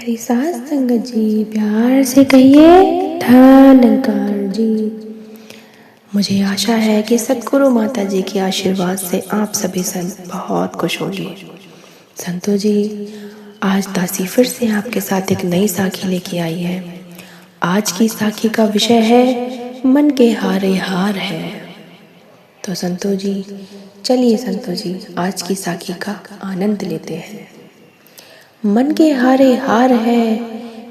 प्यारी सास संगत जी, प्यार से कहिए धन्यकार जी। मुझे आशा है कि सतगुरु माता जी के आशीर्वाद से आप सभी संत बहुत खुश होंगे। संतों जी, आज दासी फिर से आपके साथ एक नई साखी लेके आई है। आज की साखी का विषय है मन के हारे हार है। तो संतों जी, चलिए संतों जी, आज की साखी का आनंद लेते हैं। मन के हारे हार है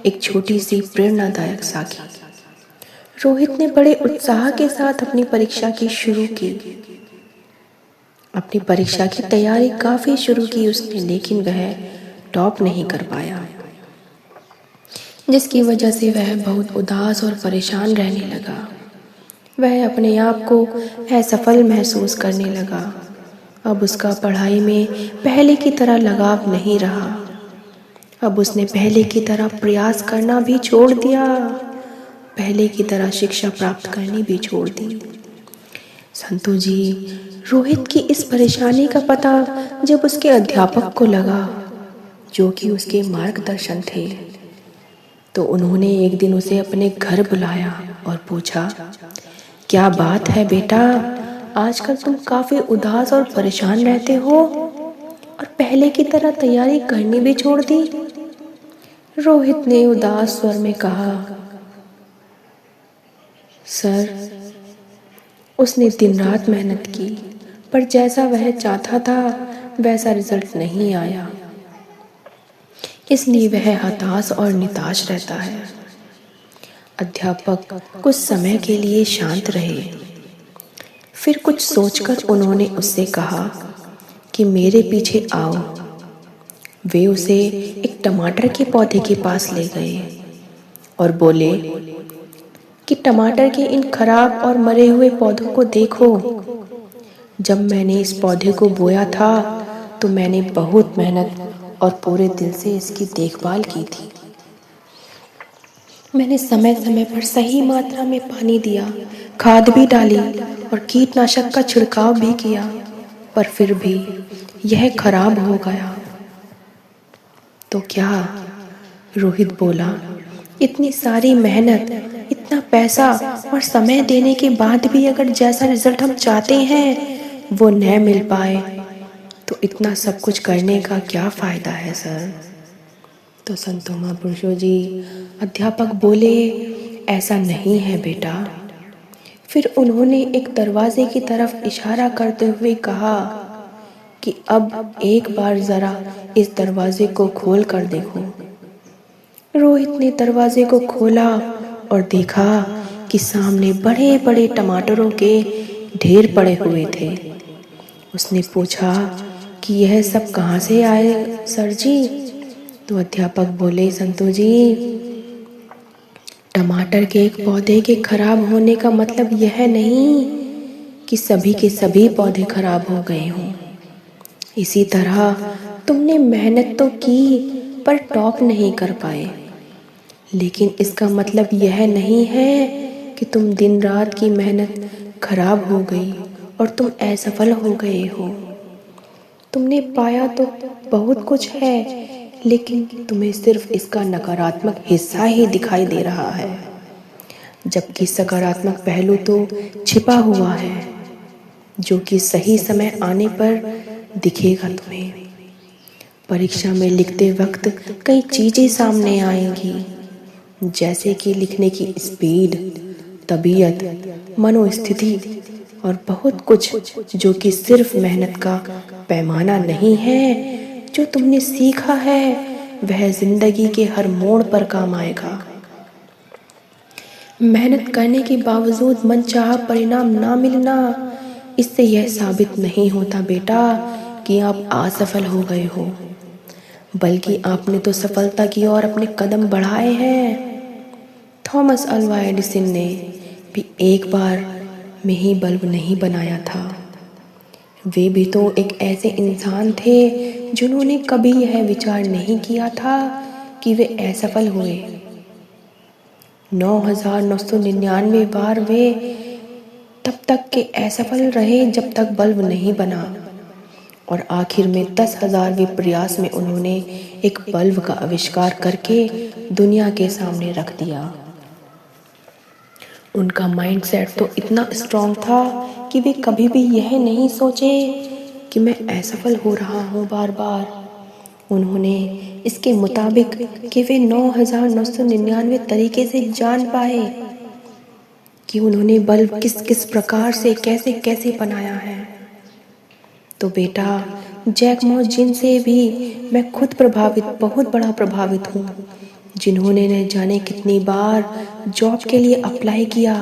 एक छोटी सी प्रेरणादायक साखी। रोहित ने बड़े उत्साह के साथ अपनी परीक्षा की शुरू की। अपनी परीक्षा की तैयारी काफी शुरू की उसने, लेकिन वह टॉप नहीं कर पाया, जिसकी वजह से वह बहुत उदास और परेशान रहने लगा। वह अपने आप को असफल महसूस करने लगा। अब उसका पढ़ाई में पहले की तरह लगाव नहीं रहा। अब उसने पहले की तरह प्रयास करना भी छोड़ दिया, पहले की तरह शिक्षा प्राप्त करनी भी छोड़ दी। संतों जी, रोहित की इस परेशानी का पता जब उसके अध्यापक को लगा, जो कि उसके मार्गदर्शन थे, तो उन्होंने एक दिन उसे अपने घर बुलाया और पूछा, क्या बात है बेटा, आजकल तुम काफी उदास और परेशान रहते हो और पहले की तरह तैयारी करनी भी छोड़ दी। रोहित ने उदास स्वर में कहा, सर, उसने दिन रात मेहनत की, पर जैसा वह चाहता था वैसा रिजल्ट नहीं आया, इसलिए वह हताश और निराश रहता है। अध्यापक कुछ समय के लिए शांत रहे। फिर कुछ सोचकर उन्होंने उससे कहा कि मेरे पीछे आओ। वे उसे एक टमाटर के पौधे के पास ले गए और बोले कि टमाटर के इन खराब और मरे हुए पौधों को देखो। जब मैंने इस पौधे को बोया था तो मैंने बहुत मेहनत और पूरे दिल से इसकी देखभाल की थी। मैंने समय समय पर सही मात्रा में पानी दिया, खाद भी डाली और कीटनाशक का छिड़काव भी किया, पर फिर भी यह खराब हो गया। तो क्या? रोहित बोला, इतनी सारी मेहनत, इतना पैसा और समय देने के बाद भी अगर जैसा रिजल्ट हम चाहते हैं वो न मिल पाए तो इतना सब कुछ करने का क्या फायदा है सर। तो संतों महापुरुषों जी, अध्यापक बोले, ऐसा नहीं है बेटा। फिर उन्होंने एक दरवाजे की तरफ इशारा करते हुए कहा कि अब एक बार जरा इस दरवाजे को खोल कर देखो। रोहित ने दरवाजे को खोला और देखा कि सामने बड़े बड़े टमाटरों के ढेर पड़े हुए थे। उसने पूछा कि यह सब कहाँ से आए सर जी? तो अध्यापक बोले, संतों जी, टमाटर के एक पौधे के खराब होने का मतलब यह नहीं कि सभी के सभी पौधे खराब हो गए हों। इसी तरह तुमने मेहनत तो की पर टॉप नहीं कर पाए, लेकिन इसका मतलब यह नहीं है कि तुम दिन रात की मेहनत खराब हो गई और तुम असफल हो गए हो। तुमने पाया तो बहुत कुछ है, लेकिन तुम्हें सिर्फ इसका नकारात्मक हिस्सा ही दिखाई दे रहा है, जबकि सकारात्मक पहलू तो छिपा हुआ है, जो कि सही समय आने पर दिखेगा तुम्हें। परीक्षा में लिखते वक्त कई चीजें सामने आएंगी, जैसे कि लिखने की स्पीड, तबीयत, मनोस्थिति और बहुत कुछ, जो कि सिर्फ मेहनत का पैमाना नहीं है। जो तुमने सीखा है वह जिंदगी के हर मोड़ पर काम आएगा। मेहनत करने के बावजूद मनचाहा परिणाम ना मिलना, इससे यह साबित नहीं होता बेटा कि आप असफल हो गए हो, बल्कि आपने तो सफलता की ओर अपने कदम बढ़ाए हैं। थॉमस अल्वा एडिसन ने भी एक बार में ही बल्ब नहीं बनाया था। वे भी तो एक ऐसे इंसान थे जिन्होंने कभी यह विचार नहीं किया था कि वे असफल हुए। 9,999 बार वे तब तक के असफल रहे जब तक बल्ब नहीं बना, और आखिर में 10,000वें प्रयास में उन्होंने एक बल्ब का आविष्कार करके दुनिया के सामने रख दिया। उनका माइंडसेट तो इतना स्ट्रांग था कि वे कभी भी यह नहीं सोचे कि मैं असफल हो रहा हूँ बार बार। उन्होंने इसके मुताबिक कि वे 9,999 तरीके से जान पाए कि उन्होंने बल्ब किस किस प्रकार से कैसे कैसे बनाया है। तो बेटा, जैक मा जिनसे भी मैं खुद बहुत बड़ा प्रभावित हूँ, जिन्होंने न जाने कितनी बार जॉब के लिए अप्लाई किया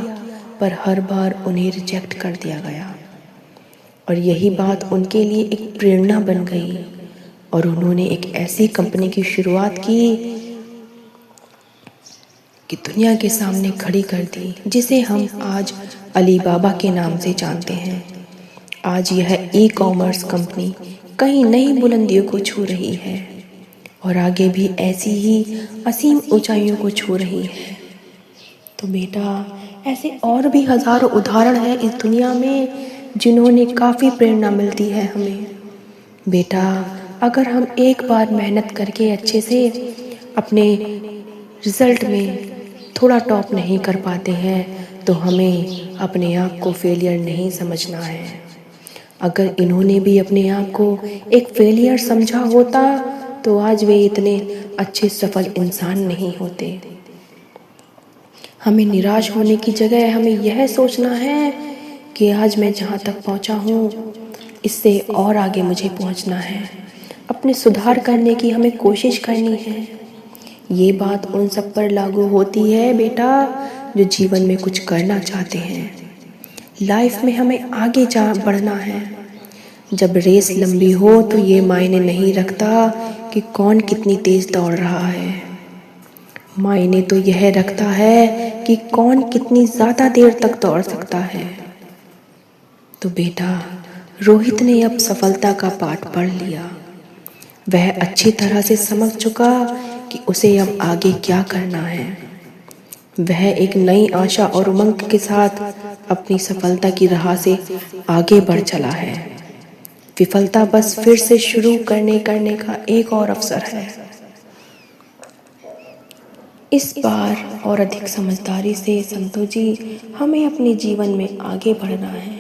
पर हर बार उन्हें रिजेक्ट कर दिया गया। और यही बात उनके लिए एक प्रेरणा बन गई और उन्होंने एक ऐसी कंपनी की शुरुआत की कि दुनिया के सामने खड़ी कर दी, जिसे हम आज अलीबाबा के नाम से जानते हैं। आज यह ई-कॉमर्स कंपनी कई नई बुलंदियों को छू रही है और आगे भी ऐसी ही असीम ऊंचाइयों को छू रही है। तो बेटा, ऐसे और भी हजारों उदाहरण हैं इस दुनिया में जिन्होंने काफ़ी प्रेरणा मिलती है हमें। बेटा, अगर हम एक बार मेहनत करके अच्छे से अपने रिज़ल्ट में थोड़ा टॉप नहीं कर पाते हैं तो हमें अपने आप को फेलियर नहीं समझना है। अगर इन्होंने भी अपने आप को एक फेलियर समझा होता तो आज वे इतने अच्छे सफल इंसान नहीं होते। हमें निराश होने की जगह हमें यह सोचना है कि आज मैं जहाँ तक पहुँचा हूँ इससे और आगे मुझे पहुँचना है। अपने सुधार करने की हमें कोशिश करनी है। ये बात उन सब पर लागू होती है बेटा जो जीवन में कुछ करना चाहते हैं। लाइफ में हमें आगे बढ़ना है। जब रेस लंबी हो तो ये मायने नहीं रखता कि कौन कितनी तेज दौड़ रहा है। मायने तो यह रखता है कि कौन कितनी ज़्यादा देर तक दौड़ सकता है। तो बेटा, रोहित ने अब सफलता का पाठ पढ़ लिया। वह अच्छी तरह से समझ चुका कि उसे अब आगे क्या करना है। वह एक नई आशा और उमंग के साथ अपनी सफलता की राह से आगे बढ़ चला है। विफलता बस फिर से शुरू करने का एक और अवसर है। इस बार और अधिक समझदारी से संतो जी हमें अपने जीवन में आगे बढ़ना है।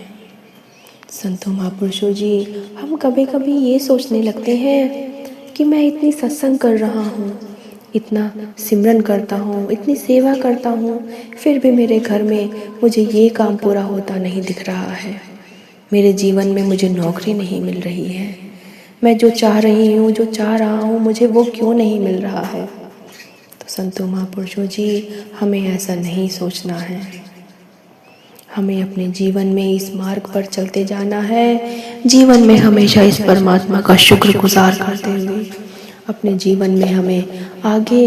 संतो महापुरुषों जी, हम कभी कभी ये सोचने लगते हैं कि मैं इतनी सत्संग कर रहा हूँ, इतना सिमरन करता हूँ, इतनी सेवा करता हूँ, फिर भी मेरे घर में मुझे ये काम पूरा होता नहीं दिख रहा है। मेरे जीवन में मुझे नौकरी नहीं मिल रही है। मैं जो चाह रही हूँ, जो चाह रहा हूँ, मुझे वो क्यों नहीं मिल रहा है। तो संतो महापुरुषों जी, हमें ऐसा नहीं सोचना है। हमें अपने जीवन में इस मार्ग पर चलते जाना है। जीवन में हमेशा इस परमात्मा का शुक्रगुजार करते हुए अपने जीवन में हमें आगे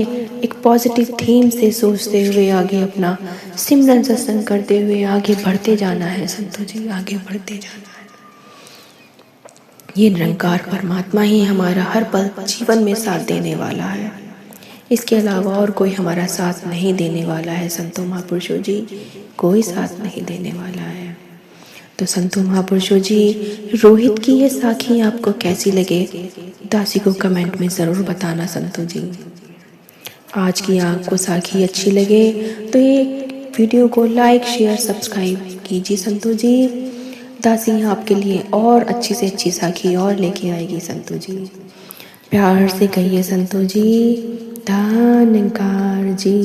एक पॉजिटिव थीम से सोचते हुए आगे अपना सिमरन सत्संग करते हुए आगे बढ़ते जाना है। संतो जी, आगे बढ़ते जाना है। ये निरंकार परमात्मा ही हमारा हर पल जीवन में साथ देने वाला है। इसके अलावा और कोई हमारा साथ नहीं देने वाला है। संतो महापुरुषों जी, कोई साथ नहीं देने वाला है। तो संतो महापुरुषों जी, रोहित की ये साखी आपको कैसी लगे दासी को कमेंट में ज़रूर बताना। संतो जी, आज की आपको साखी अच्छी लगे तो ये वीडियो को लाइक शेयर सब्सक्राइब कीजिए। संतो जी, दासी आपके लिए और अच्छी से अच्छी साखी और लेके आएगी। संतो जी, प्यार से कहिए संतो जी, धन्यकार जी।